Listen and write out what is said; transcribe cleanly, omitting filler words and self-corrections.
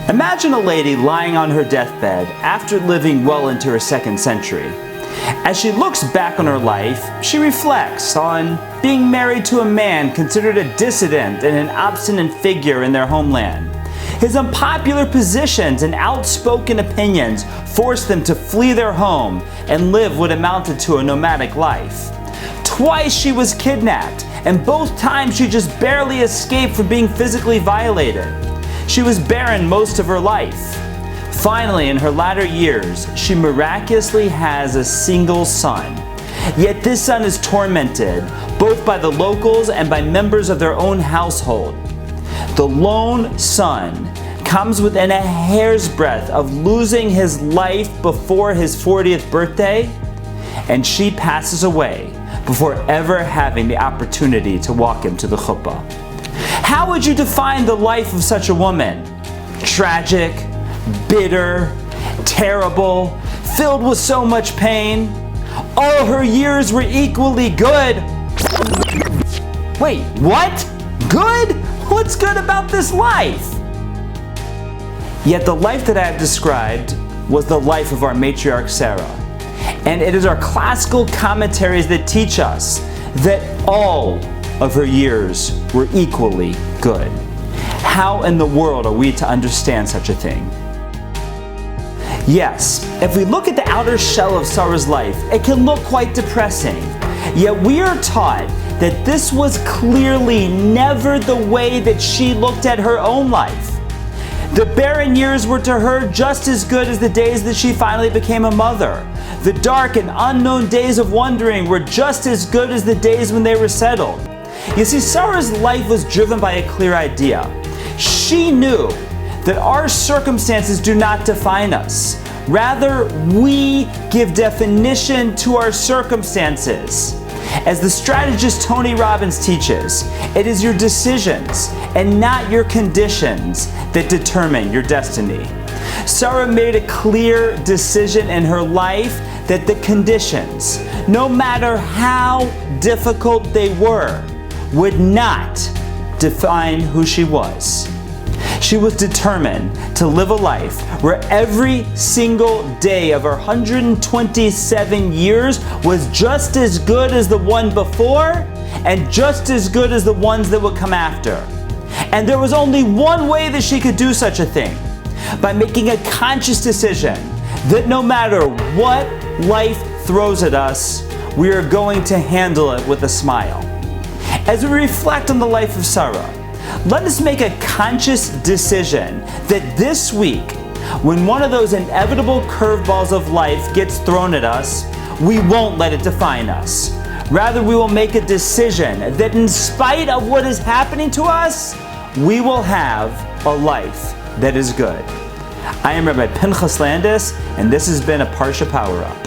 Imagine a lady lying on her deathbed after living well into her second century. As she looks back on her life, she reflects on being married to a man considered a dissident and an obstinate figure in their homeland. His unpopular positions and outspoken opinions forced them to flee their home and live what amounted to a nomadic life. Twice she was kidnapped, and both times she just barely escaped from being physically violated. She was barren most of her life. Finally, in her latter years, she miraculously has a single son. Yet this son is tormented, both by the locals and by members of their own household. The lone son comes within a hair's breadth of losing his life before his 40th birthday, and she passes away before ever having the opportunity to walk him to the chuppah. How would you define the life of such a woman? Tragic, bitter, terrible, filled with so much pain. All her years were equally good. Wait, what? Good? What's good about this life? Yet the life that I have described was the life of our matriarch Sarah. And it is our classical commentaries that teach us that all of her years were equally good. How in the world are we to understand such a thing? Yes, if we look at the outer shell of Sarah's life, it can look quite depressing. Yet we are taught that this was clearly never the way that she looked at her own life. The barren years were to her just as good as the days that she finally became a mother. The dark and unknown days of wandering were just as good as the days when they were settled. You see, Sarah's life was driven by a clear idea. She knew that our circumstances do not define us. Rather, we give definition to our circumstances. As the strategist Tony Robbins teaches, it is your decisions and not your conditions that determine your destiny. Sarah made a clear decision in her life that the conditions, no matter how difficult they were, would not define who she was. She was determined to live a life where every single day of her 127 years was just as good as the one before and just as good as the ones that would come after. And there was only one way that she could do such a thing: by making a conscious decision that no matter what life throws at us, we are going to handle it with a smile. As we reflect on the life of Sarah, let us make a conscious decision that this week, when one of those inevitable curveballs of life gets thrown at us, we won't let it define us. Rather, we will make a decision that in spite of what is happening to us, we will have a life that is good. I am Rabbi Pinchas Landis, and this has been a Parsha Power Up.